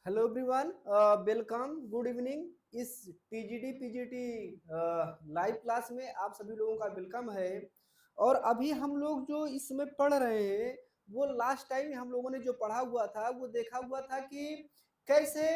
Hello everyone, welcome, good evening. इस TGD PGT live class में आप सभी लोगों का वेलकम है। और अभी हम लोग जो इस समय पढ़ रहे हैं वो लास्ट टाइम हम लोगों ने जो पढ़ा हुआ था वो देखा हुआ था कि कैसे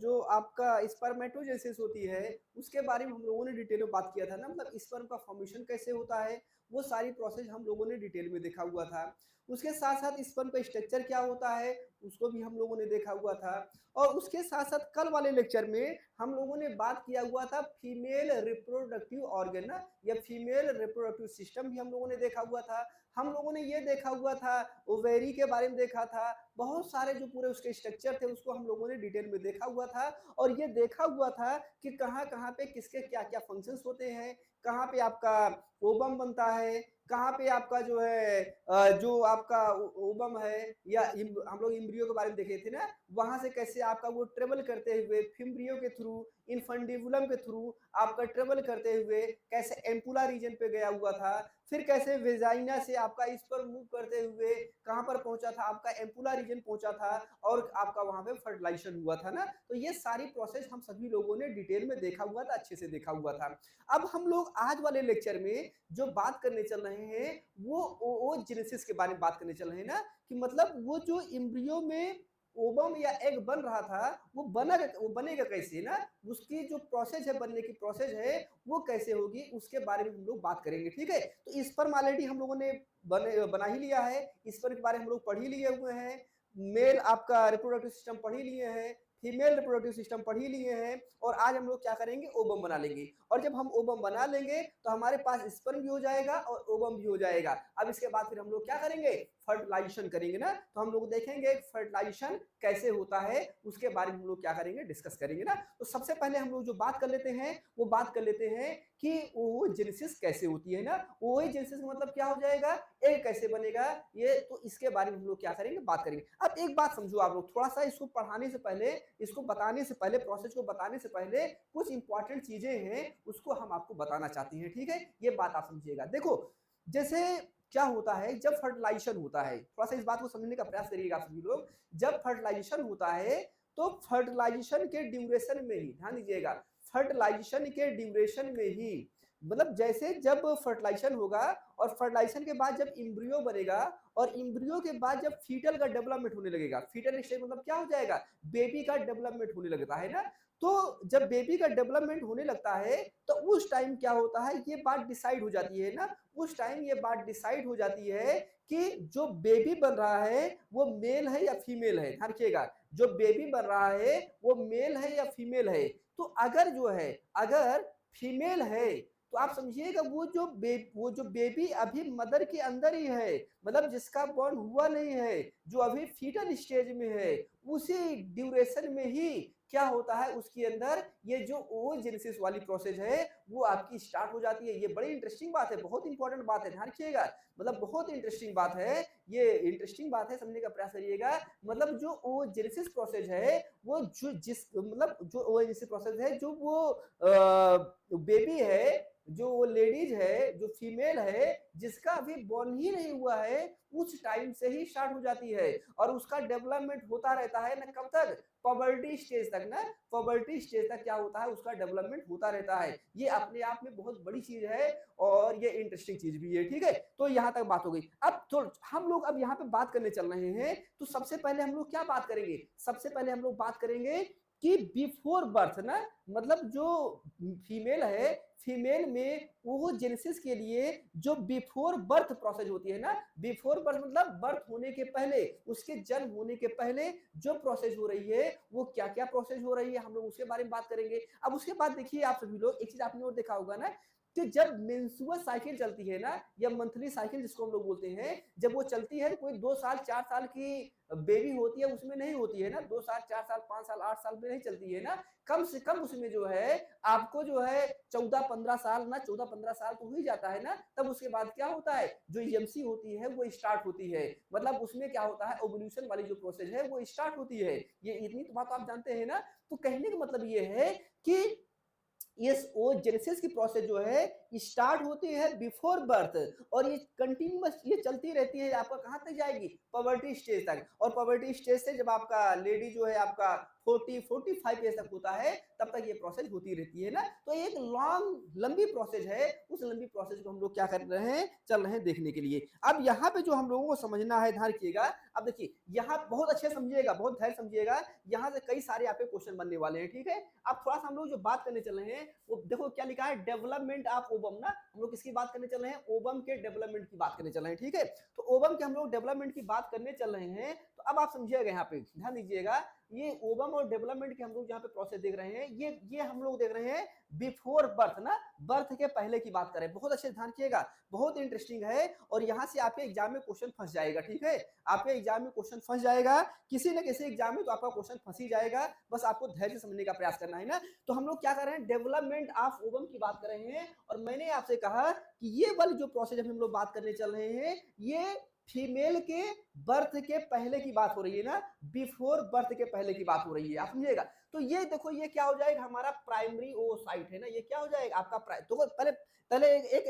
जो आपका स्पर्मेटोजेनेसिस होती है उसके बारे में हम लोगों ने डिटेल में बात किया था ना, मतलब स्पर्म का फॉर्मेशन कैसे होता है वो सारी प्रोसेस हम लोगों ने डिटेल में देखा हुआ था। उसके साथ साथ स्पर्म का स्ट्रक्चर क्या होता है उसको भी हम लोगों ने देखा हुआ था। और उसके साथ साथ कल वाले लेक्चर में हम लोगों ने बात किया हुआ था फीमेल रिप्रोडक्टिव ऑर्गन या फीमेल रिप्रोडक्टिव सिस्टम भी हम लोगों ने देखा हुआ था। हम लोगों ने ये देखा हुआ था ओवेरी के बारे में देखा था, बहुत सारे जो पूरे उसके स्ट्रक्चर थे उसको हम लोगों ने डिटेल में देखा हुआ था। और ये देखा हुआ था कि कहाँ कहाँ पे किसके क्या क्या फंक्शंस होते हैं, कहाँ पे आपका ओबम बनता है, कहाँ पे आपका जो है जो आपका ओबम है या हम लोग इम्ब्रियो के बारे में देखे थे ना, वहां से कैसे आपका वो ट्रेवल करते हुए फिम्ब्रियो के थ्रू इनफंडिबुलम के थ्रू आपका ट्रेवल करते हुए कैसे एम्पुला रीजन पे गया हुआ था, फिर कैसे वेजाइना से आपका इस पर मूव करते हुए कहां पर पहुंचा था, आपका एम्पुला रीजन पहुंचा था और आपका वहां पे फर्टिलाइजेशन हुआ था ना। तो ये सारी प्रोसेस हम सभी लोगों ने डिटेल में देखा हुआ था, अच्छे से देखा हुआ था। अब हम लोग आज वाले लेक्चर में जो बात करने चल रहे हैं वो ओजेनेसिस के बारे में बात करने चल रहे हैं ना, कि मतलब वो जो इम्ब्रियो में ओबम या एग बन रहा था वो बनेगा कैसे ना, उसकी जो प्रोसेस है, बनने की प्रोसेस है वो कैसे होगी उसके बारे में हम लोग बात करेंगे। ठीक है, तो स्पर्म ऑलरेडी हम लोगों ने बना ही लिया है, स्पर्म के बारे में हम लोग पढ़ ही लिए हुए हैं। मेल आपका रिप्रोडक्टिव सिस्टम पढ़ ही लिए हैं, फीमेल रिप्रोडक्टिव सिस्टम पढ़ ही लिए हैं। और आज हम लोग क्या करेंगे, ओबम बना लेंगे। और जब हम ओबम बना लेंगे तो हमारे पास स्पर्म भी हो जाएगा और ओबम भी हो जाएगा। अब इसके बाद फिर हम लोग क्या करेंगे, फर्टिलाइजेशन करेंगे ना। तो हम लोग देखेंगे फर्टिलाइजेशन कैसे होता है उसके बारे में हम लोग क्या करेंगे, डिस्कस करेंगे ना। तो सबसे पहले हम लोग जो बात कर लेते हैं वो बात कर लेते हैं कि ओजेनेसिस कैसे होती है ना। ओजेनेसिस का मतलब क्या हो जाएगा, एग कैसे बनेगा, ये तो इसके बारे में हम लोग क्या करेंगे, बात करेंगे। अब एक बात समझो आप लोग, थोड़ा सा इसको पढ़ाने से पहले, इसको बताने से पहले, प्रोसेस को बताने से पहले कुछ इंपॉर्टेंट चीजें हैं उसको हम आपको बताना चाहते हैं। ठीक है, ये बात आप समझिएगा। देखो, जैसे क्या होता है जब फर्टिलाइजेशन होता है, थोड़ा सा इस बात को समझने का प्रयास करिएगा सभी लोग। जब फर्टिलाइजेशन होता है तो फर्टिलाइजेशन के ड्यूरेशन में ही, ध्यान दीजिएगा, फर्टिलाइजेशन के ड्यूरेशन में ही, मतलब जैसे जब फर्टिलाइजेशन होगा और फर्टिलाइजेशन के बाद जब इम्ब्रियो बनेगा और इम्ब्रियो के बाद जब फीटल का डेवलपमेंट होने लगेगा, फीटल स्टेज मतलब क्या हो जाएगा, बेबी का डेवलपमेंट होने लगता है ना। तो जब बेबी का डेवलपमेंट होने लगता है तो उस टाइम क्या होता है, ये बात डिसाइड हो जाती है ना, उस टाइम ये बात डिसाइड हो जाती है कि जो बेबी बन रहा है वो मेल है या फीमेल है। ध्यान रखिएगा, जो बेबी बन रहा है वो मेल है या फीमेल है। तो अगर जो है, अगर फीमेल है तो आप समझिएगा वो जो बेबी अभी मदर के अंदर ही है, मतलब जिसका बॉर्न हुआ नहीं है, जो अभी फीटल स्टेज में है, उसी ड्यूरेशन में ही क्या होता है, उसके अंदर ये जो ओजेनेसिस वाली प्रोसेस है वो आपकी स्टार्ट हो जाती है। ये बड़ी इंटरेस्टिंग बात है, बहुत इंपॉर्टेंट बात है, ध्यान रखिएगा। मतलब बहुत इंटरेस्टिंग बात है, ये इंटरेस्टिंग बात है, समझने का प्रयास करिएगा। मतलब जो ओजेनेसिस प्रोसेस है वो जो जिस मतलब जो ओजेनेसिस प्रोसेस है, जो वो बेबी है, जो वो लेडीज है, जो फीमेल है, जिसका अभी बॉर्न ही नहीं हुआ है, उस टाइम से ही स्टार्ट हो जाती है। और उसका डेवलपमेंट होता रहता है ना, कब तक, पबर्टी स्टेज तक ना। पबर्टी स्टेज तक क्या होता है, उसका डेवलपमेंट होता रहता है। ये अपने आप में बहुत बड़ी चीज है और ये इंटरेस्टिंग चीज भी है। ठीक है, तो यहां तक बात हो गई। अब तो हम लोग अब यहाँ पे बात करने चल रहे हैं। तो सबसे पहले हम लोग क्या बात करेंगे, सबसे पहले हम लोग बात करेंगे कि बिफोर बर्थ ना, मतलब जो फीमेल है, फीमेल में ओजेनेसिस के लिए जो बिफोर बर्थ प्रोसेस होती है ना, बिफोर बर्थ मतलब बर्थ होने के पहले, उसके जन्म होने के पहले जो प्रोसेस हो रही है वो क्या क्या प्रोसेस हो रही है, हम लोग उसके बारे में बात करेंगे। अब उसके बाद देखिए आप सभी लोग, एक चीज आपने और देखा होगा ना कि जब मेंस्ट्रुअल साइकिल चलती है ना, या मंथली साइकिल जिसको हम लोग बोलते हैं, जब वो चलती है तो कोई 2 साल 4 साल की बेबी होती है उसमें नहीं होती है ना, 2 साल 4 साल 5 साल 8 साल में नहीं चलती है ना। कम से कम उसमें जो है आपको जो है 14-15 साल ना, 14-15 साल तो हो ही जाता है ना। तब उसके बाद क्या होता है, जो ईएमसी होती है वो स्टार्ट होती है, मतलब उसमें क्या होता है, ओव्यूलेशन वाली जो प्रोसेस है वो स्टार्ट होती है। ये इतनी तो बात आप जानते हैं ना। तो कहने का मतलब ये है कि इस ओजेनेसिस की प्रोसेस जो है स्टार्ट होती है बिफोर बर्थ और ये कंटिन्यूअस ये चलती रहती है आपका कहाँ तक जाएगी, पवर्टी स्टेज तक। और पवर्टी स्टेज से जब आपका लेडी जो है आपका 40-45 एज तक होता है तब तक ये प्रोसेस होती रहती है ना। तो एक लॉन्ग लंबी प्रोसेस है, उस लंबी प्रोसेस को हम लोग क्या कर रहे हैं, चल रहे हैं देखने के लिए। अब यहाँ पे जो हम लोगों को समझना है, ध्यान रखिएगा। अब देखिए यहाँ बहुत अच्छे समझिएगा, बहुत धैर्य समझिएगा, यहाँ से कई सारे आपके क्वेश्चन बनने वाले हैं, ठीक है। अब थोड़ा सा हम लोग जो बात करने चल रहे हैं वो देखो क्या लिखा है, डेवलपमेंट ऑफ ओबम ना। हम लोग किसकी बात करने चल रहे हैं, ओबम के डेवलपमेंट की बात करने चल रहे हैं, ठीक है। तो ओबम के हम लोग डेवलपमेंट की बात करने चल रहे हैं। तो अब आप समझिएगा, यहाँ पे ध्यान दीजिएगा, ये ओबम और डेवलपमेंट के हम लोग यहाँ पे प्रोसेस देख रहे हैं, ये हम लोग देख रहे हैं बिफोर बर्थ ना, बर्थ के पहले की बात करें। बहुत अच्छे ध्यान रखिएगा, बहुत इंटरेस्टिंग है और यहाँ से आपके एग्जाम में क्वेश्चन फंस जाएगा, ठीक है। आपके एग्जाम में क्वेश्चन फंस जाएगा, किसी न किसी एग्जाम में तो आपका क्वेश्चन फंस ही जाएगा, बस आपको धैर्य से समझने का प्रयास करना है ना। तो हम लोग क्या कर रहे हैं, डेवलपमेंट ऑफ ओबम की बात कर रहे हैं। और मैंने आपसे कहा कि ये वाली जो प्रोसेस हम लोग बात करने चल रहे हैं, ये फीमेल के बर्थ के पहले की बात हो रही है ना, बिफोर बर्थ के पहले की बात हो रही है, आप समझिएगा। तो ये देखो ये क्या हो जाएगा, हमारा प्राइमरी ओसाइट है ना, ये क्या हो जाएगा आपका तो पहले पहले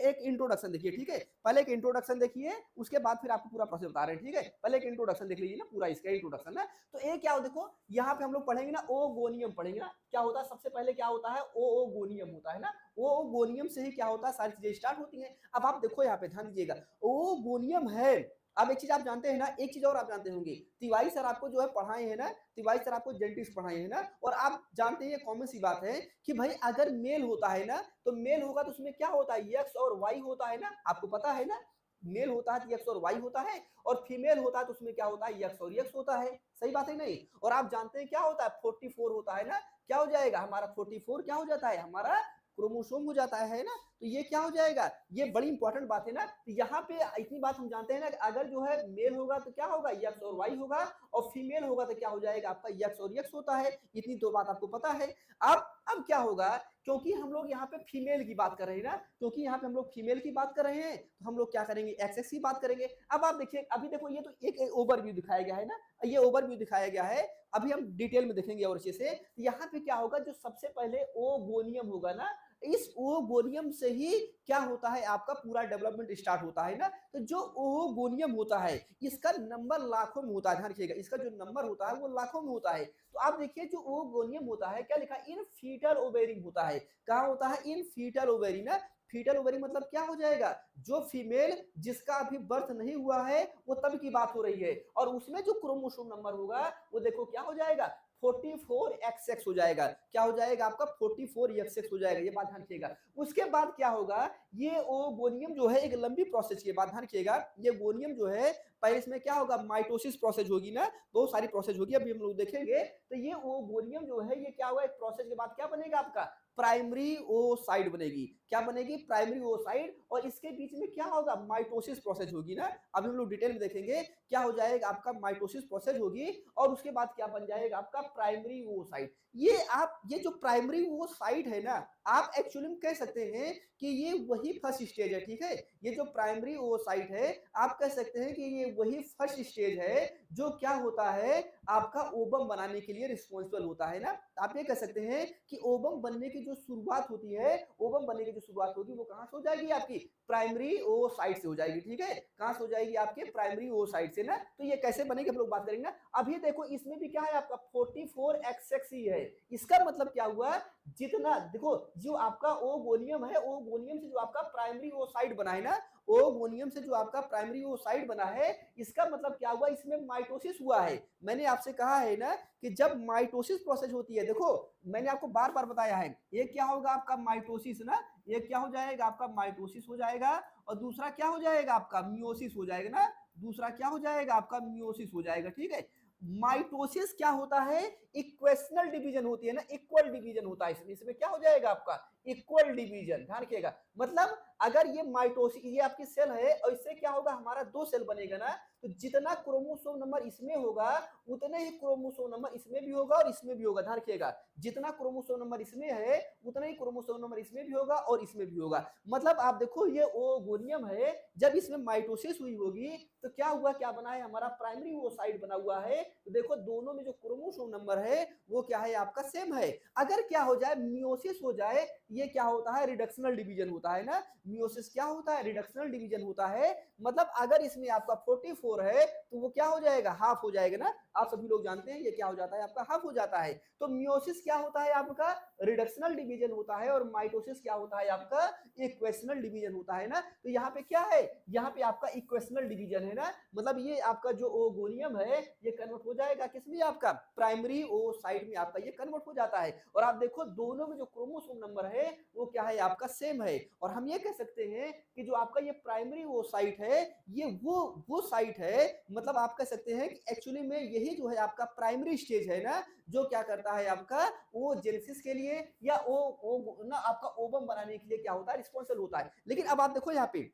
एक इंट्रोडक्शन देखिए, ठीक है। पहले एक इंट्रोडक्शन देखिए, उसके बाद फिर आपको पूरा प्रोसेस बता रहे हैं, ठीक है। पहले एक इंट्रोडक्शन देख लीजिए ना, पूरा इसका इंट्रोडक्शन ना। तो ये क्या हो, देखो यहाँ पे हम लोग पढ़ेंगे ना, ओगोनियम पढ़ेंगे ना। क्या होता है, सबसे पहले क्या होता है, ओगोनियम होता है ना। ओगोनियम से ही क्या होता है, सारी चीजें स्टार्ट होती हैं। अब आप देखो यहाँ पे ध्यान दीजिएगा, ओगोनियम है। अब एक चीज आप जानते हैं ना, एक चीज और आप जानते होंगे, तिवारी सर आपको जो है पढ़ाए हैं ना, तिवारी सर आपको जेनेटिक्स पढ़ाए हैं ना। और आप जानते हैं, ये कॉमन सी बात है कि भाई अगर मेल होता है ना, तो मेल होगा तो उसमें क्या होता है, एक्स और वाई होता है ना, आपको पता है ना। मेल होता है तो एक्स और वाई होता है, और फीमेल होता है तो उसमें क्या होता है, एक्स और एक्स होता है। सही बात है नहीं। और आप जानते हैं क्या होता है, 44 होता है ना। क्या हो जाएगा हमारा 44, क्या हो जाता है हमारा क्रोमोसोम हो जाता है ना। तो ये क्या हो जाएगा, ये बड़ी इंपॉर्टेंट बात है ना। तो यहाँ पे इतनी बात हम जानते हैं ना कि अगर जो है मेल होगा तो क्या होगा, एक्स और वाई होगा, और फीमेल होगा तो क्या हो जाएगा आपका एक्स और एक्स होता है। इतनी दो बात आपको पता है। अब क्या होगा, क्योंकि हम लोग यहाँ पे फीमेल की बात कर रहे हैं ना, क्योंकि यहाँ पे हम लोग फीमेल की बात कर रहे हैं, तो हम लोग क्या करेंगे, एक्स एक्स की बात करेंगे। अब आप देखिए, अभी देखो ये तो एक ओवरव्यू दिखाया गया है ना, ये ओवरव्यू दिखाया गया है। अभी हम डिटेल में देखेंगे और अच्छे से। यहाँ पे क्या होगा, जो सबसे पहले ओगोनियम होगा ना, इस ओगोनियम से ही क्या होता है, आपका पूरा डेवलपमेंट स्टार्ट होता है ना। तो जो ओगोनियम होता है, इसका नंबर लाखों में होता है, ध्यान रखिएगा, इसका जो नंबर होता है वो लाखों में होता है। तो आप देखिए, जो ओगोनियम होता है, क्या लिखा है, इन फीटल ओवेरी होता है। कहाँ होता है, इन फीटल ओवेरी ना। फीटल ओवेरी मतलब क्या हो जाएगा, जो फीमेल जिसका अभी बर्थ नहीं हुआ है, वो तब की बात हो रही है। और उसमें जो क्रोमोसोम नंबर होगा वो देखो क्या हो जाएगा, 44XX हो जाएगा। क्या हो जाएगा आपका, 44XX हो जाएगा। ये बात ध्यान रखिएगा। उसके बाद क्या होगा, ये ओगोनियम जो है एक लंबी प्रोसेस की बात ध्यान रखिएगा। ये गोनियम जो है पहले इसमें क्या होगा, माइटोसिस प्रोसेस होगी ना, बहुत सारी प्रोसेस होगी, अभी हम लोग देखेंगे। तो ये ओगोनियम जो है ये क्या होगा, एक प्रोसेस के बाद क्या बनेगा आपका, प्राइमरी ओसाइड बनेगी। क्या बनेगी, प्राइमरी ओसाइड। और इसके बीच में क्या होगा, माइटोसिस प्रोसेस होगी ना। अभी हम लोग डिटेल में देखेंगे क्या हो जाएगा आपका, माइटोसिस प्रोसेस होगी। और उसके बाद क्या बन जाएगा आपका, प्राइमरी ओसाइट। ये जो प्राइमरी ओसाइट है ना, आप एक्चुअली में कह सकते हैं कि ये वही फर्स्ट स्टेज है, ठीक है। ये जो प्राइमरी ओसाइट है, आप कह सकते हैं कि ये वही फर्स्ट स्टेज है जो क्या होता है, आपका ओबम बनाने के लिए रिस्पॉन्सिबल होता है ना। आप ये कह सकते हैं कि ओबम बनने की जो शुरुआत होती है, ओबम बनने की जो शुरुआत होगी वो कहां से हो जाएगी, आपकी प्राइमरी ओसाइट से हो जाएगी, ठीक है। कहां से हो जाएगी, आपके प्राइमरी ओसाइट से ना। तो ये कैसे बनेगी हम लोग बात करेंगे ना। अभी देखो इसमें भी क्या है आपका, 44XX ही है। इसका मतलब क्या हुआ, जितना देखो जो आपका ओगोनियम है, ओगोनियम से जो आपका प्राइमरी ओसाइट बना है ना, ओगोनियम से जो आपका प्राइमरी ओसाइट बना है, इसका मतलब क्या हुआ, इसमें माइटोसिस हुआ है। मैंने आपसे कहा है ना कि जब माइटोसिस प्रोसेस होती है, देखो मैंने आपको बार बार बताया है, ये क्या होगा आपका माइटोसिस ना, ये क्या हो जाएगा आपका, माइटोसिस हो जाएगा। और दूसरा क्या हो जाएगा आपका, मियोसिस हो जाएगा ना। दूसरा क्या हो जाएगा आपका, मियोसिस हो जाएगा, ठीक है। माइटोसिस क्या होता है, इक्वेशनल डिवीजन होती है ना, इक्वल डिवीजन होता है इसमें क्या हो जाएगा आपका, इक्वल डिवीजन। ध्यान रखिएगा, मतलब अगर ये माइटोसिस, ये आपकी सेल है और इससे क्या होगा, हमारा दो सेल बनेगा ना। तो जितना क्रोमोसोम नंबर इसमें होगा, उतने ही क्रोमोसोम नंबर इसमें भी होगा और इसमें भी होगा। ध्यान रखिएगा, जितना क्रोमोसोम नंबर इसमें है, उतना ही क्रोमोसोम नंबर इसमें भी होगा और इसमें भी होगा। मतलब आप देखो, ये ओगोनियम है, जब इसमें माइटोसिस हुई होगी तो क्या हुआ, क्या बना है, हमारा प्राइमरी ओसाइट बना हुआ है। तो देखो दोनों में जो क्रोमोसोम नंबर है वो क्या है, आपका सेम है। अगर क्या हो जाए, मियोसिस हो जाए, ये क्या होता है, रिडक्शनल डिवीजन होता है ना। मियोसिस क्या होता है, रिडक्शनल डिवीजन होता है। मतलब अगर इसमें आपका 44 है तो वो क्या हो जाएगा, हाफ हो जाएगा ना। आप सभी लोग जानते हैं ये क्या हो जाता है, आपका हाफ हो जाता है। तो मियोसिस क्या होता है आपका, रिडक्शनल डिवीजन होता है, और माइटोसिस क्या होता है आपका, इक्वेशनल डिवीजन होता है ना। तो यहाँ पे क्या है, यहाँ पे आपका इक्वेशनल डिवीजन है ना। मतलब ये आपका जो ओगोनियम है ये कन्वर्ट हो जाएगा किसमें, आपका प्राइमरी ओसाइट में आपका ये कन्वर्ट हो जाता है। और आप देखो दोनों में जो क्रोमोसोम नंबर है वो क्या है, आपका सेम है। और हम ये कह सकते हैं कि जो आपका ये प्राइमरी ओसाइट है ये वो साइट है, मतलब आप कह सकते हैं कि एक्चुअली में यही जो है आपका प्राइमरी स्टेज है ना, जो क्या करता है आपका वो जेनेसिस के लिए या ओ ना आपका ओवम बनाने के लिए क्या होता है, रिस्पॉन्सिबल होता है। लेकिन अब आप देखो यहाँ पे,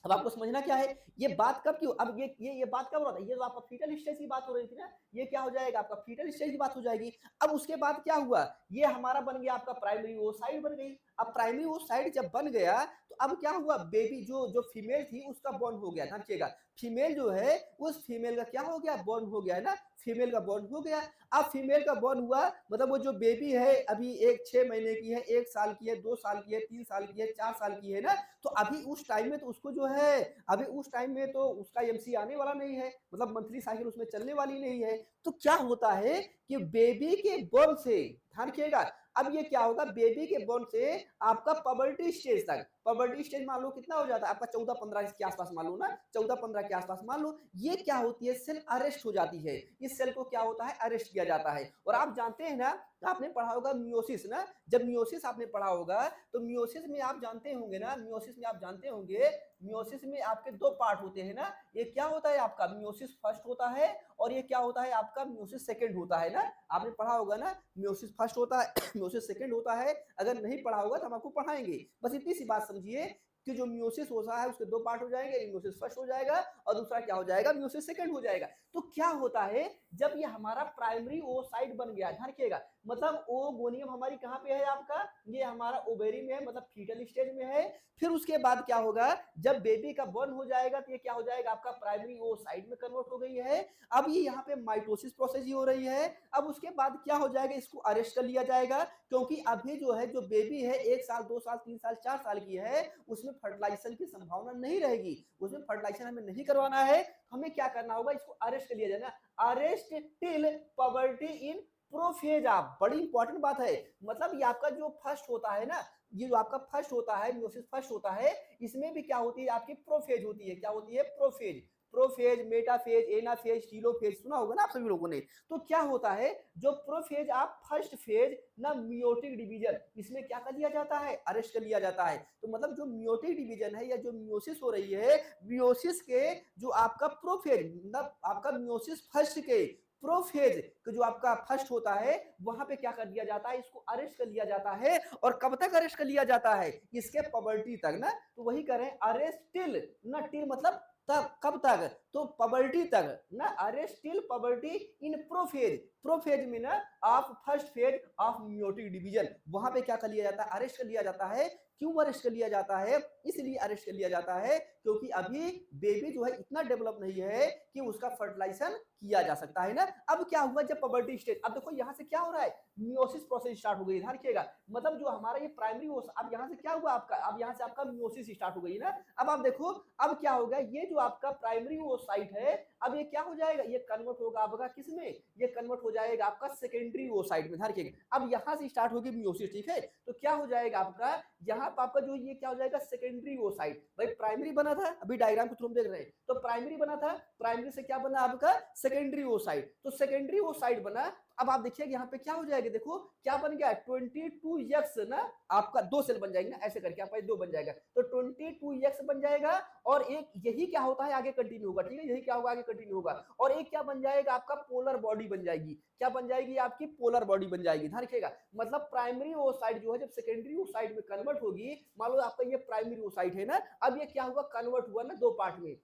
अब आपको समझना क्या है, ये बात कब क्यों, अब ये बात कब हो रहा था, ये जो आपका फीटल स्टेज की बात हो रही थी ना, ये क्या हो जाएगा आपका फीटल स्टेज की बात हो जाएगी। अब उसके बाद क्या हुआ, ये हमारा बन गया आपका प्राइमरी ओसाइट बन गई। अब प्राइमरी ओसाइट जब बन गया तो अब क्या हुआ, बेबी जो जो फीमेल थी उसका बॉर्न हो गया, देखिएगा फीमेल जो है उस फीमेल का क्या हो गया, बॉर्न हो गया है ना, फीमेल का बॉर्न हो गया। अब फीमेल का बॉर्न हुआ, मतलब वो जो बेबी है अभी एक 6 महीने की है, 1 साल की है, 2 साल की है, 3 साल की है, 4 साल की है ना। तो अभी उस टाइम में तो उसको जो है, अभी उस टाइम में तो उसका एमसी आने वाला नहीं है, मतलब मंथली साइकिल उसमें चलने वाली नहीं है। तो क्या होता है कि बेबी के बर्थ से, ध्यान रखिएगा, अब ये क्या होगा, बेबी के बर्थ से आपका पबर्टी स्टेज तक, पबर्टी स्टेज मान लो कितना हो जाता है आपका 14-15 के आसपास मान लो ना, 14-15 के आसपास मान लो, ये क्या होती है, सेल अरेस्ट हो जाती है। इस सेल को क्या होता है, अरेस्ट किया जाता है। और आप जानते हैं ना, आपने पढ़ा होगा मियोसिस ना, जब मियोसिस आपने पढ़ा होगा तो मियोसिस में आप जानते होंगे ना, मियोसिस में आप जानते होंगे, मियोसिस में आपके 2 पार्ट होते हैं ना। ये क्या होता है आपका, मियोसिस फर्स्ट होता है, और ये क्या होता है आपका, मियोसिस सेकंड होता है ना। आपने पढ़ा होगा ना, मियोसिस फर्स्ट होता है मियोसिस सेकंड होता है। अगर नहीं पढ़ा होगा तो हम आपको पढ़ाएंगे, बस इतनी सी बात समझिए कि जो मियोसिस होता है उसके 2 पार्ट हो जाएंगे, मियोसिस फर्स्ट हो जाएगा और दूसरा क्या हो जाएगा, मियोसिस सेकंड हो जाएगा। तो क्या होता है, जब ये हमारा प्राइमरी ओसाइट बन गया, ध्यान रखिएगा, मतलब ओगोनियम हमारी कहाँ पे है आपका, ये हमारा ओवेरी में है, मतलब फीटल स्टेज में है। फिर उसके बाद क्या होगा, जब बेबी का बर्न हो जाएगा तो ये क्या हो जाएगा, आपका प्राइमरी ओसाइट में कन्वर्ट हो गई है। अब ये यहाँ पे माइटोसिस प्रोसेस ही हो रही है। अब उसके बाद क्या हो जाएगा, इसको अरेस्ट कर लिया जाएगा, क्योंकि अभी जो है जो बेबी है 1 साल 2 साल 3 साल 4 साल की है, उसमें फर्टिलाइजेशन की संभावना नहीं रहेगी, उसमें फर्टिलाइजेशन हमें नहीं करवाना है। हमें क्या करना होगा, इसको अरेस्ट कर लिया जाएगा, अरेस्ट टिल पवर्टी इन प्रोफेज। आप, बड़ी इंपॉर्टेंट बात है, मतलब ये आपका जो फर्स्ट होता है ना, ये जो आपका फर्स्ट होता है, मियोसिस फर्स्ट होता है, इसमें भी क्या होती है आपकी प्रोफेज होती है, क्या होती है, prophase, prophase, metaphase, anaphase, telophase, सुना होगा ना आप सभी लोगों ने। तो क्या होता है, जो प्रोफेज आप फर्स्ट फेज ना, मियोटिक डिवीजन, इसमें क्या कर लिया जाता है, अरेस्ट कर लिया जाता है। तो मतलब जो मियोटिक डिवीजन है या जो मियोसिस हो रही है, मियोसिस के जो आपका प्रोफेज, मतलब आपका मियोसिस फर्स्ट के प्रोफेज जो आपका फर्स्ट होता है, वहां पे क्या कर दिया जाता है, इसको अरेस्ट कर लिया जाता है। और कब तक अरेस्ट कर लिया जाता है, इसके पबर्टी तक ना। तो वही करें, अरेस्ट टिल ना, टिल मतलब तब, कब तक, तो पबर्टी तक ना, अरेस्ट टिल पबर्टी इन प्रोफेज, प्रोफेज में ना of first phase of meiotic division, वहां पे क्या कर लिया जाता है, अरेस्ट कर लिया जाता है। क्यों अरेस्ट कर लिया जाता है, इसलिए अरेस्ट कर लिया जाता है क्योंकि अभी बेबी जो है इतना डेवलप नहीं है कि उसका फर्टिलाइजेशन किया जा सकता है ना। अब क्या हुआ, जब पबर्टी स्टेज, अब देखो यहां से क्या हो रहा है, मियोसिस प्रोसेस स्टार्ट हो गई, ध्यान रखिएगा, मतलब जो हमारा ये प्राइमरी ओस, अब यहां से क्या हुआ आपका, अब यहां से आपका मियोसिस स्टार्ट हो गई ना। अब आप देखो, अब क्या होगा, ये जो आपका प्राइमरी ओसाइट है, अब ये क्या हो जाएगा, ये कन्वर्ट होगा आपका किसमें, ये कन्वर्ट हो जाएगा आपका सेकेंडरी ओसाइट में, ध्यान रखिएगा। अब यहां से स्टार्ट होगी मियोसिस, ठीक है। तो क्या हो जाएगा आपका, यहाँ पर आपका जो ये क्या हो जाएगा, सेकेंडरी ओसाइट। भाई प्राइमरी बना था, अभी डायग्राम को तुम देख रहे हैं, तो प्राइमरी बना था, प्राइमरी से क्या बना आपका, सेकेंडरी ओसाइट। तो सेकेंडरी ओसाइट बना। अब आप देखिए यहाँ पे क्या हो जाएगा, देखो क्या बन गया, 22x ना, आपका 2 सेल बन जाएंगे ना, ऐसे करके आपका 2 बन जाएगा, तो 22x बन जाएगा। और एक यही क्या होता है, आगे कंटिन्यू होगा, ठीक है, यही क्या होगा, आगे कंटिन्यू होगा। और एक क्या बन जाएगा, आपका पोलर बॉडी बन जाएगी, क्या बन जाएगी, आपकी पोलर बॉडी बन जाएगी, ध्यान रखिएगा। मतलब प्राइमरी ओसाइट जो है जब सेकेंडरी ओसाइट में कन्वर्ट होगी, मान लो आपका ये प्राइमरी ओसाइट है ना, अब ये क्या हुआ, कन्वर्ट हुआ ना 2 पार्ट में,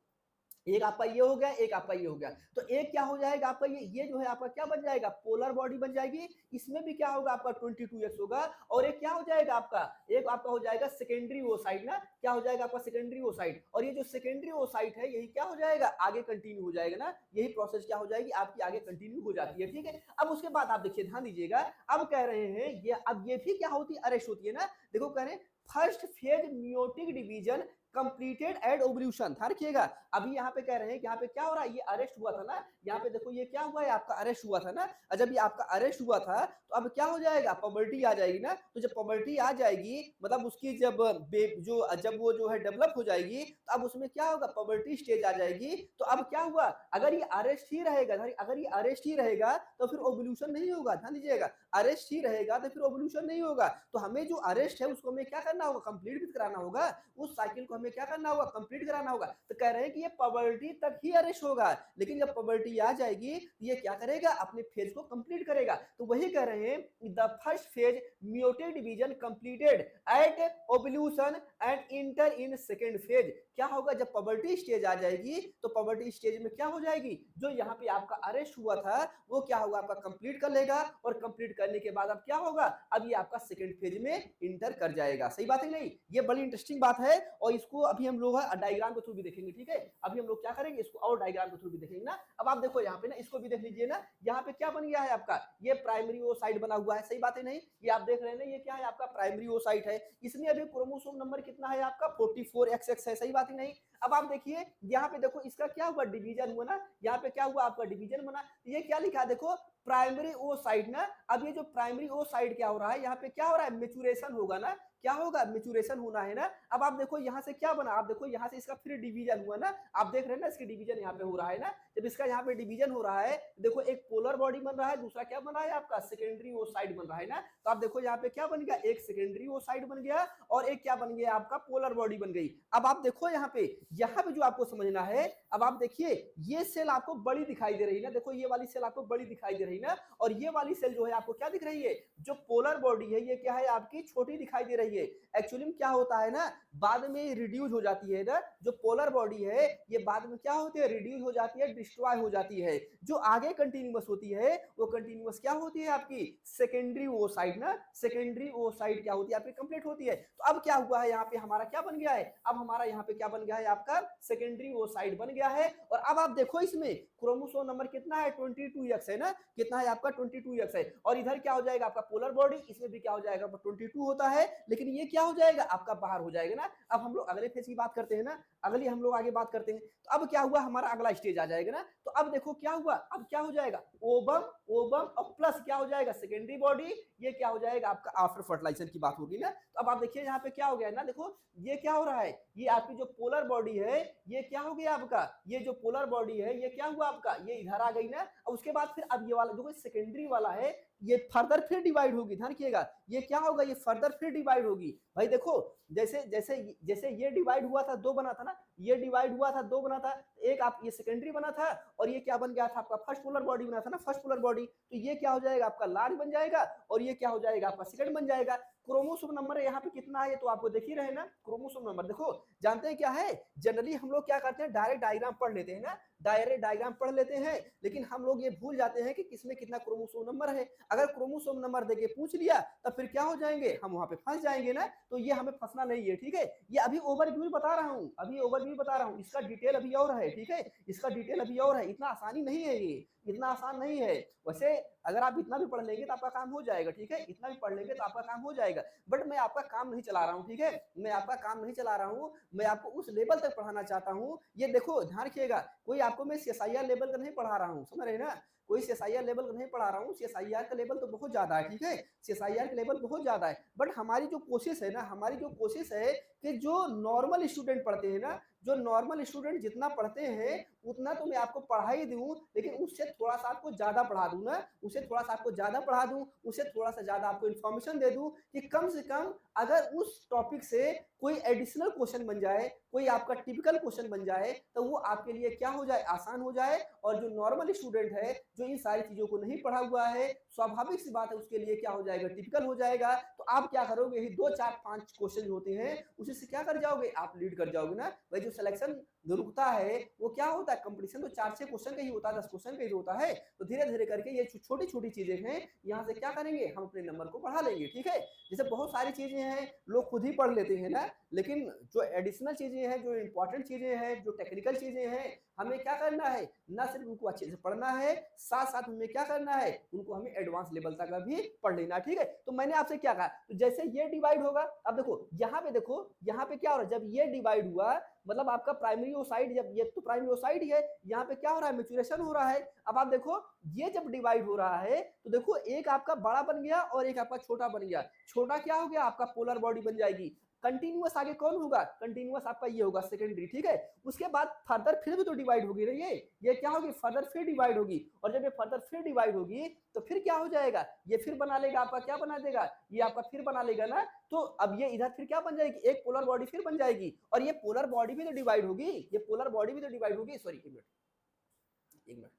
एक आपका ये हो गया, एक आपका ये हो गया। तो एक क्या हो जाएगा आपका, ये जो है आपका क्या बन जाएगा, पोलर बॉडी बन जाएगी। इसमें भी क्या होगा आपका 22x होगा। और एक क्या हो जाएगा आपका, एक आपका हो जाएगा सेकेंडरी ओसाइट ना, क्या हो जाएगा आपका सेकेंडरी ओसाइट। और ये जो सेकेंडरी ओसाइट है यही क्या हो जाएगा, आगे कंटिन्यू हो जाएगा ना, यही प्रोसेस क्या हो जाएगी आपकी आगे कंटिन्यू हो जाती है। ठीक है, अब उसके बाद आप देखिए, ध्यान दीजिएगा, अब कह रहे हैं ये, अब ये भी क्या होती है, अरेस्ट होती है ना। देखो कह रहे हैं first phase meiotic division completed at ovulation. ध्यान रखिएगा, अभी यहाँ पे कह रहे हैं कि यहाँ पे क्या हो रहा है, ये अरेस्ट हुआ था ना, यहाँ पे देखो ये क्या हुआ है आपका अरेस्ट हुआ था ना। और जब ये आपका अरेस्ट हुआ था तो अब क्या हो जाएगा, पबर्टी आ जाएगी ना। तो जब पबर्टी आ जाएगी मतलब उसकी जब वो जो है डेवलप हो जाएगी, तो अब उसमें क्या होगा, पबर्टी स्टेज आ जाएगी। तो अब क्या हुआ, अगर ये अरेस्ट ही रहेगा, अगर ये अरेस्ट ही रहेगा तो फिर ओवल्यूशन नहीं होगा। ध्यान दीजिएगा, अरेस्ट ही रहेगा तो फिर ओवल्यूशन नहीं होगा। तो हमें जो अरेस्ट है उसको हमें क्या करना होगा, कंप्लीट भी कराना होगा, उस साइकिल को हमें क्या करना होगा, कंप्लीट कराना होगा। तो कह रहे हैं कि ये पबर्टी तक ही अरेस्ट होगा, लेकिन जब पबर्टी आ जाएगी ये क्या करेगा, अपने फेज को कंप्लीट करेगा। तो वही कह रहे हैं the first phase muted division completed at ovulation and enter in second phase. क्या होगा, जब पबर्टी स्टेज आ जाएगी तो पबर्टी स्टेज में क्या हो जाएगी, जो यहाँ पे आपका अरेस्ट हुआ था वो क्या होगा आपका कंप्लीट कर लेगा। और कंप्लीट करने के बाद अब क्या होगा, अब ये आपका सेकंड फेज में इंटर कर जाएगा। सही बात है नहीं, ये बड़ी इंटरेस्टिंग बात है। और इसको अभी हम लोग डायग्राम के थ्रू भी देखेंगे। ठीक है, अभी हम लोग क्या करेंगे, इसको और डायग्राम के थ्रू भी देखेंगे ना। अब आप देखो यहाँ पे ना, इसको भी देख लीजिए ना, यहाँ पे क्या बन गया है आपका, ये प्राइमरी ओसाइट बना हुआ है। सही बात है नहीं, ये आप देख रहे हैं ना, ये क्या है आपका प्राइमरी ओसाइट है। इसमें अभी क्रोमोसोम नंबर कितना है आपका 44XX है। सही बात है नहीं। अब आप देखिए यहाँ पे देखो, इसका क्या हुआ, डिवीजन हुआ ना, यहाँ पे क्या हुआ आपका डिवीजन बना। ये क्या लिखा है देखो, प्राइमरी ओसाइट ना। अब ये जो प्राइमरी ओसाइट क्या हो रहा है, यहाँ पे क्या हो रहा है, मेचुरेशन होगा ना, क्या होगा, मेचुरेशन होना है ना। अब आप देखो यहाँ से क्या बना, आप देखो यहाँ से इसका फिर डिवीजन हुआ ना, आप देख रहे हैं ना, इसकी डिवीजन यहाँ पे हो रहा है ना। जब इसका यहाँ पे डिवीजन हो रहा है, देखो एक पोलर बॉडी बन रहा है, दूसरा क्या बन रहा है आपका सेकेंडरी ओसाइट बन रहा है ना। तो आप देखो यहाँ पे क्या बन गया, एक सेकेंडरी ओसाइट बन गया और एक क्या बन गया आपका पोलर बॉडी बन गई। अब आप देखो यहाँ पे जो आपको समझना है, अब आप देखिए ये सेल आपको बड़ी दिखाई दे रही है ना, देखो ये वाली सेल आपको बड़ी दिखाई दे रही है ना, और ये वाली सेल जो है आपको क्या दिख रही है, जो पोलर बॉडी है ये क्या है आपकी छोटी दिखाई दे रही है। एक्चुअली में क्या होता है ना, बाद में रिड्यूस हो जाती है ना, जो पोलर बॉडी है ये बाद में क्या होती है, रिड्यूस हो जाती है, डिस्ट्रॉय हो जाती है। जो आगे कंटिन्यूअस होती है वो कंटिन्यूअस क्या होती है आपकी सेकेंडरी ओसाइट ना, सेकेंडरी ओसाइट क्या होती है आपकी कंप्लीट होती है। तो अब क्या हुआ है, यहाँ पे हमारा क्या बन गया है, अब हमारा यहाँ पे क्या बन गया है आपका सेकेंडरी ओसाइट बन गया है। और अब आप देखो इसमें क्रोमोसोम नंबर कितना है 22x है ना, कितना है आपका 22x है। और इधर क्या हो जाएगा आपका पोलर बॉडी, इसमें भी क्या हो जाएगा 22 होता है, लेकिन ये क्या हो जाएगा आपका बाहर हो जाएगा ना। अब हम लोग अगले फेज की बात करते हैं ना, अगली हम लोग आगे बात करते हैं। तो अब क्या हुआ, हमारा अगला स्टेज आ जाएगा ना। तो अब देखो क्या हुआ, अब क्या हो जाएगा, ओबम ओबम और प्लस क्या हो जाएगा सेकेंडरी बॉडी, ये क्या हो जाएगा आपका आफ्टर फर्टिलाइजेशन की बात होगी ना। तो अब आप देखिए यहाँ पे क्या हो गया ना, देखो ये क्या हो रहा है, ये आपकी जो पोलर बॉडी है ये क्या हो गया आपका, ये जो पोलर बॉडी है ये क्या हुआ आपका, ये इधर आ गई ना। और उसके बाद फिर अब ये वाला जो सेकेंडरी वाला है ये फर्दर फिर डिवाइड होगी। ध्यान रखिएगा, ये क्या होगा, ये फर्दर फिर डिवाइड होगी। भाई देखो जैसे जैसे जैसे ये डिवाइड हुआ था, दो बना था ना, ये डिवाइड हुआ था, दो बना था, एक आप ये सेकेंडरी बना था और ये क्या बन गया था आपका फर्स्ट पोलर बॉडी बना था ना, फर्स्ट पोलर बॉडी। तो ये क्या हो जाएगा आपका लार्ज बन जाएगा और ये क्या हो जाएगा आपका सेकंड बन जाएगा। क्रोमोसोम नंबर यहाँ पे कितना है ये तो आपको देख ही रहे ना, क्रोमोसोम नंबर देखो जानते हैं क्या है, जनरली हम लोग क्या करते हैं डायरेक्ट डायग्राम पढ़ लेते हैं ना, डायरेक्ट डायग्राम पढ़ लेते हैं, लेकिन हम लोग ये भूल जाते हैं कि किसमें कितना क्रोमोसोम नंबर है। अगर क्रोमोसोम नंबर देके पूछ लिया तब फिर क्या हो जाएंगे, हम वहां पे फंस जाएंगे ना। तो ये हमें फंसना नहीं है, ठीक है। ये अभी ओवरव्यू बता रहा हूँ, अभी ओवरव्यू बता रहा हूँ, इसका डिटेल अभी और है, ठीक है, इसका डिटेल अभी और है। इतना आसानी नहीं है, ये इतना आसान नहीं है। वैसे अगर आप इतना भी पढ़ लेंगे तो आपका काम हो जाएगा, ठीक है, इतना भी पढ़ लेंगे तो आपका काम हो जाएगा। बट मैं आपका काम नहीं चला रहा हूँ, ठीक है, मैं आपका काम नहीं चला रहा हूँ, मैं आपको उस लेवल तक पढ़ाना चाहता हूँ। ये देखो ध्यान रखिएगा, कोई आपको मैं सीएसआईआर लेवल का नहीं पढ़ा रहा हूँ, समझ रहे ना, कोई सीएसआईआर लेवल का नहीं पढ़ा रहा हूँ। सीएसआईआर का लेवल तो बहुत ज्यादा है, ठीक है, सीएसआईआर का लेवल बहुत ज्यादा है। बट हमारी जो कोशिश है ना, हमारी जो कोशिश है कि जो नॉर्मल स्टूडेंट पढ़ते हैं ना, जो नॉर्मल स्टूडेंट जितना पढ़ते हैं उतना तो मैं आपको पढ़ा ही दूं, लेकिन उससे थोड़ा सा आपको ज्यादा पढ़ा दूं ना, उसे थोड़ा सा आपको ज्यादा पढ़ा दूं, उसे थोड़ा सा ज्यादा आपको इन्फॉर्मेशन दे दूं कि कम से कम अगर उस टॉपिक से कोई एडिशनल क्वेश्चन बन जाए, कोई आपका टिपिकल क्वेश्चन बन जाए, तो वो आपके लिए क्या हो जाए, आसान हो जाए। और जो नॉर्मल स्टूडेंट है जो इन सारी चीजों को नहीं पढ़ा हुआ है, स्वाभाविक सी बात है उसके लिए क्या हो जाएगा, टिपिकल हो जाएगा। तो आप क्या करोगे, यही 2 4 5 क्वेश्चन होते हैं उसी से क्या कर जाओगे, आप लीड कर जाओगे ना। वही जो सिलेक्शन जो रुकता है वो क्या होता है, कंपटीशन तो 4-6 क्वेश्चन का ही होता है, 10 क्वेश्चन का ही होता है। तो धीरे-धीरे करके ये छोटी-छोटी चीजें हैं, यहाँ से क्या करेंगे, हम अपने नंबर को बढ़ा लेंगे, ठीक है। जैसे बहुत सारी चीजें हैं, लोग खुद ही पढ़ लेते हैं ना, लेकिन जो एडिशनल चीजें हैं, जो इंपॉर्टेंट चीजें हैं, जो टेक्निकल चीजें हैं, हमें क्या करना है, ना सिर्फ उनको अच्छे से पढ़ना है, साथ-साथ हमें क्या करना है, उनको हमें एडवांस लेवल तक भी पढ़ लेना, ठीक है। तो मैंने आपसे क्या कहा, तो जैसे ये डिवाइड होगा, अब देखो, यहाँ पे क्या हो रहा है, जब ये डिवाइड हुआ मतलब आपका प्राइमरी ओसाइड, जब ये तो प्राइमरी ओसाइड ही है, यहाँ पे क्या हो रहा है, मैच्योरेशन हो रहा है। अब आप देखो ये जब डिवाइड हो रहा है तो देखो एक आपका बड़ा बन गया और एक आपका छोटा बन गया। छोटा क्या हो गया, आपका पोलर बॉडी बन जाएगी। कंटिन्यूअस आगे कौन होगा, कंटिन्यूअस आपका ये होगा सेकेंडरी, ठीक है। उसके बाद फर्दर फिर भी तो डिवाइड होगी ना, ये क्या होगी, फर्दर फिर डिवाइड होगी। और जब ये फर्दर फिर डिवाइड होगी तो फिर क्या हो जाएगा, ये फिर बना लेगा, आपका क्या बना देगा, ये आपका फिर बना लेगा ना। तो अब ये इधर फिर क्या बन जाएगी, एक पोलर बॉडी फिर बन जाएगी। और ये पोलर बॉडी भी तो डिवाइड होगी, ये पोलर बॉडी भी तो डिवाइड होगी, सॉरी एक मिनट,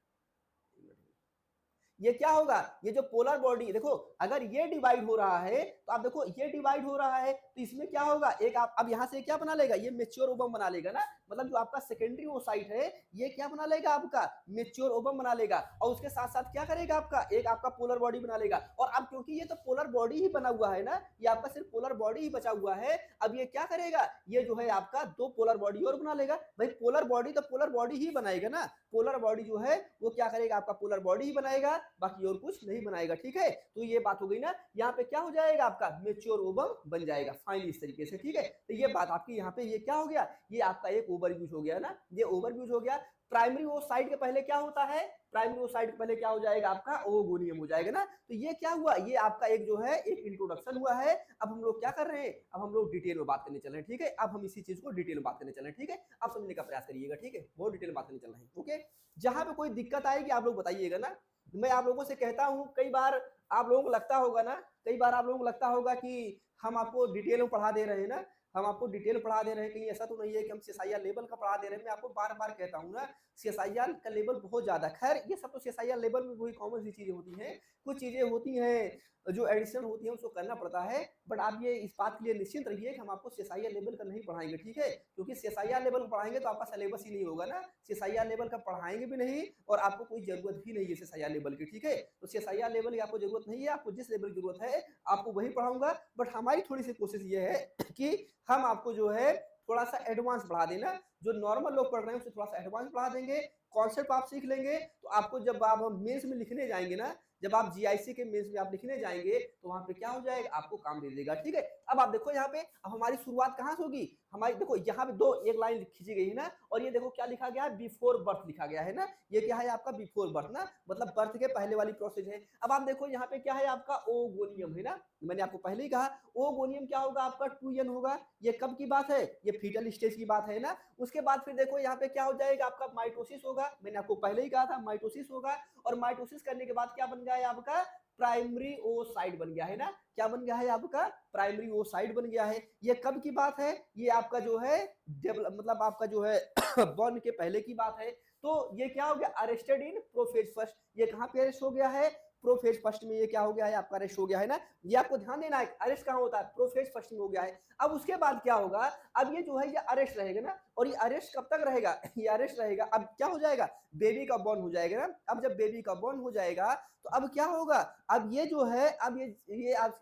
ये क्या होगा, ये जो पोलर बॉडी देखो, अगर ये डिवाइड हो रहा है तो आप देखो ये डिवाइड हो रहा है तो इसमें क्या होगा, एक आप अब यहां से क्या बना लेगा, ये मेच्योर ओवम बना लेगा ना। मतलब जो आपका सेकेंडरी ओसाइट है ये क्या बना लेगा, आपका मेच्योर ओवम बना लेगा। और उसके साथ साथ क्या करेगा, आपका एक आपका पोलर बॉडी बना लेगा। और अब क्योंकि ये तो पोलर बॉडी ही बना हुआ है ना, ये आपका सिर्फ पोलर बॉडी ही बचा हुआ है। अब ये क्या करेगा, ये जो है आपका दो पोलर बॉडी और बना लेगा। भाई पोलर बॉडी तो पोलर बॉडी ही बनाएगा ना, पोलर बॉडी जो है वो क्या करेगा, आपका पोलर बॉडी ही बनाएगा, बाकी और कुछ नहीं बनाएगा, ठीक है। तो ये बात हो गई ना, यहाँ पे क्या हो जाएगा, आपका मेच्योर ओवम बन जाएगा फाइनली इस तरीके से, ठीक है। तो ये बात आपकी यहाँ पे ये क्या हो गया, ये आपका एक ओवरव्यूज हो गया ना, ये ओवरव्यूज हो गया। प्राइमरी ओसाइट के पहले क्या होता है, प्राइमरी ओसाइट के पहले क्या हो जाएगा, आपका ओगोनियम हो जाएगा ना। तो ये क्या हुआ, ये आपका एक जो है एक इंट्रोडक्शन हुआ है। अब हम लोग क्या कर रहे हैं, अब हम लोग डिटेल में बात करने चल रहे हैं, ठीक है। अब हम इसी चीज को डिटेल में बात करने चल रहे हैं, ठीक है। आप समझने का प्रयास करिएगा, ठीक है, बहुत डिटेल में बात करने चल रहे हैं, ओके। जहां पे कोई दिक्कत आएगी आप लोग बताइएगा ना। मैं आप लोगों से कहता हूं, कई बार आप लोगों को लगता होगा ना, कई बार आप लोगों को लगता होगा कि हम आपको डिटेल में पढ़ा दे रहे हैं ना, हम आपको डिटेल पढ़ा दे रहे हैं, कहीं ऐसा तो नहीं है कि हम सीएसआईआर लेवल का पढ़ा दे रहे हैं। मैं आपको बार बार कहता हूँ ना, सीएसआईआर का लेवल बहुत ज्यादा, खैर ये सब तो सीएसआईआर लेवल में वही कॉमन सी चीजें होती हैं। कुछ चीजें होती हैं जो एडिशनल होती है उसको करना पड़ता है। बट आप ये इस बात के लिए निश्चिंत रहिए कि हम आपको सीएसआईआर लेवल का नहीं पढ़ाएंगे, ठीक है। क्योंकि सीएसआईआर लेवल का पढ़ाएंगे तो आपका सिलेबस ही नहीं होगा ना, सीएसआईआर लेवल का पढ़ाएंगे भी नहीं और आपको कोई जरूरत भी नहीं है सीएसआईआर लेवल की, ठीक है। तो सीएसआईआर लेवल की आपको जरूरत नहीं है, आपको जिस लेवल की जरूरत है आपको वही पढ़ाऊंगा। बट हमारी थोड़ी सी कोशिश ये है कि हम आपको जो है थोड़ा सा एडवांस पढ़ा देना, जो नॉर्मल लोग पढ़ रहे हैं उससे थोड़ा सा एडवांस पढ़ा देंगे। कॉन्सेप्ट आप सीख लेंगे तो आपको जब आप मेंस में लिखने जाएंगे ना, जब आप जीआईसी के मेंस में आप लिखने जाएंगे तो वहां पे क्या हो जाएगा, आपको काम दे देगा, ठीक है। अब आप देखो यहाँ पे, अब हमारी शुरुआत कहाँ से होगी, हमारी देखो यहाँ पे दो एक लाइन खींची गई है ना, और ये देखो क्या लिखा गया है, बिफोर बर्थ लिखा गया है ना। ये क्या है आपका बिफोर बर्थ ना, मतलब बर्थ के पहले वाली प्रोसेस है। अब आप देखो यहाँ पे क्या है आपका ओगोनियम है ना, मैंने आपको पहले ही कहा ओगोनियम क्या होगा, आपका 2n होगा। ये कब की बात है, ये फीटल स्टेज की बात है ना। उसके बाद फिर देखो यहाँ पे क्या हो जाएगा, आपका माइटोसिस होगा, मैंने आपको पहले ही कहा था माइटोसिस होगा। और माइटोसिस करने के बाद क्या बन गया है आपका, प्राइमरी ओसाइट बन गया है ना। क्या बन गया है आपका, प्राइमरी ओसाइट बन गया है। ये कब की बात है, ये आपका जो है मतलब आपका जो है बॉर्न के पहले की बात है। तो ये क्या हो गया, अरेस्टेड इन प्रोफेज फर्स्ट, ये कहां पे अरेस्ट हो गया है, प्रोफेज फर्स्ट में ये क्या हो गया है, आपका अरेस्ट हो गया है ना। ये आपको ध्यान देना है, अरेस्ट कहां होता है, प्रोफेज फर्स्ट में हो गया है। अब उसके बाद क्या होगा, अब ये जो है ये अरेस्ट रहेगा ना, और ये अरेस्ट कब तक रहेगा, ये अरेस्ट रहेगा। अब क्या हो जाएगा, बेबी का बॉर्न हो जाएगा ना। अब जब बेबी का बॉर्न हो जाएगा तो अब क्या होगा, अब ये जो है, अब ये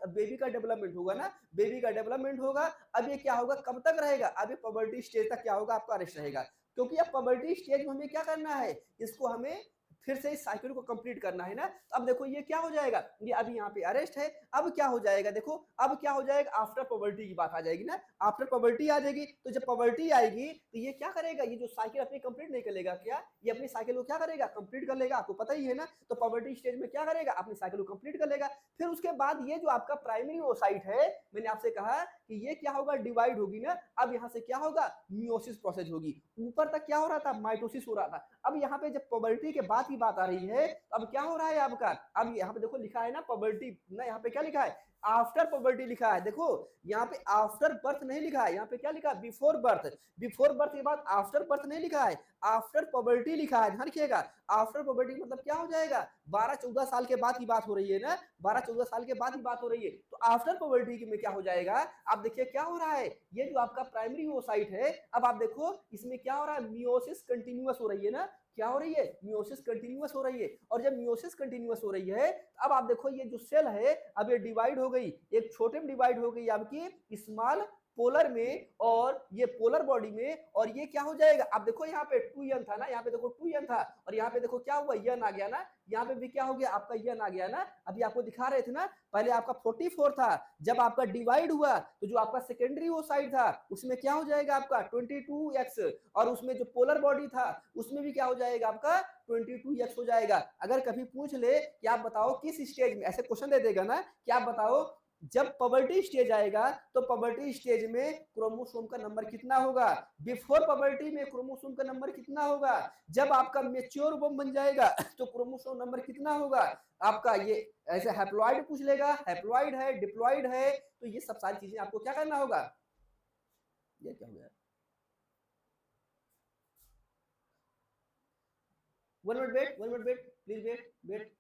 बेबी का डेवलपमेंट होगा ना, बेबी का डेवलपमेंट होगा। अब ये क्या होगा, कब तक रहेगा, अब ये पबर्टी स्टेज तक क्या होगा, आपका अरेस्ट रहेगा। क्योंकि अब पबर्टी स्टेज में हमें क्या करना है, इसको हमें फिर से इस साइकिल को कंप्लीट करना है ना। तो अब देखो ये क्या हो जाएगा, ये अभी यहाँ पे अरेस्ट है। अब क्या हो जाएगा, देखो अब क्या हो जाएगा, आफ्टर पबर्टी की बात आ जाएगी ना, आफ्टर पबर्टी आ जाएगी। तो जब पबर्टी आएगी तो ये क्या करेगा, ये जो साइकिल अपनी कंप्लीट नहीं करेगा क्या, ये अपनी साइकिल को क्या करेगा, कंप्लीट कर लेगा, आपको पता ही है ना। तो पबर्टी स्टेज में क्या करेगा, अपनी साइकिल को कंप्लीट कर लेगा। फिर उसके बाद ये जो आपका प्राइमरी ओसाइट है, मैंने आपसे कहा कि ये क्या होगा, डिवाइड होगी ना। अब यहाँ से क्या होगा, मियोसिस प्रोसेस होगी। ऊपर तक क्या हो रहा था, माइटोसिस हो रहा था। अब यहाँ पे जब पबर्टी के बाद की बात आ रही है, अब क्या हो रहा है आपका, अब यहाँ पे देखो लिखा है ना पबर्टी ना, यहाँ पे क्या लिखा है, आफ्टर पबर्टी लिखा है। देखो यहाँ पे आफ्टर बर्थ नहीं लिखा है, यहाँ पे क्या लिखा है, बिफोर बर्थ। बिफोर बर्थ के बाद आफ्टर बर्थ नहीं लिखा है, आफ्टर पबर्टी लिखा है। ध्यान रखिएगा, आफ्टर पबर्टी मतलब क्या हो जाएगा, 12-14 साल के बाद की बात हो रही है ना, 12-14 साल के बाद की बात हो रही है। तो आफ्टर पबर्टी में क्या हो जाएगा, आप देखिए क्या हो रहा है, ये जो आपका प्राइमरी ओसाइट है, अब आप देखो इसमें क्या हो रहा है, मियोसिस कंटिन्यूअस हो रही है ना, क्या हो रही है, मियोसिस कंटिन्यूअस हो रही है। और जब मियोसिस कंटिन्यूअस हो रही है, अब आप देखो ये जो सेल है, अब ये डिवाइड हो गई, एक छोटे में डिवाइड हो गई आपकी स्मॉल पोलर में, और ये पोलर बॉडी में, और ये क्या हो जाएगा, आप देखो यहाँ पे 2n था ना, यहाँ पे देखो 2n था, और यहाँ पे देखो क्या हुआ, n आ गया ना, यहाँ पे भी क्या हो गया आपका, n आ गया ना। अभी आपको दिखा रहे थे ना, पहले आपका 44 था, जब आपका डिवाइड हुआ तो जो आपका सेकेंडरी वो साइड था उसमें क्या हो जाएगा आपका 22x, और उसमें जो पोलर बॉडी था उसमें भी क्या हो जाएगा आपका 22x हो जाएगा। अगर कभी पूछ ले कि आप बताओ किस स्टेज में, ऐसे क्वेश्चन दे देगा ना कि आप बताओ जब पबर्टी स्टेज आएगा तो पबर्टी स्टेज में क्रोमोसोम का नंबर कितना होगा, बिफोर पबर्टी में क्रोमोसोम का नंबर कितना होगा, जब आपका मेच्योर वोम बन जाएगा तो क्रोमोसोम नंबर कितना होगा आपका, ये ऐसे हैप्लॉइड पूछ लेगा, हैप्लॉइड है, डिप्लॉइड है, तो ये सब सारी चीजें आपको क्या करना होगा। ये क्या हो गया, 1 minute wait, 1 minute wait, please wait wait.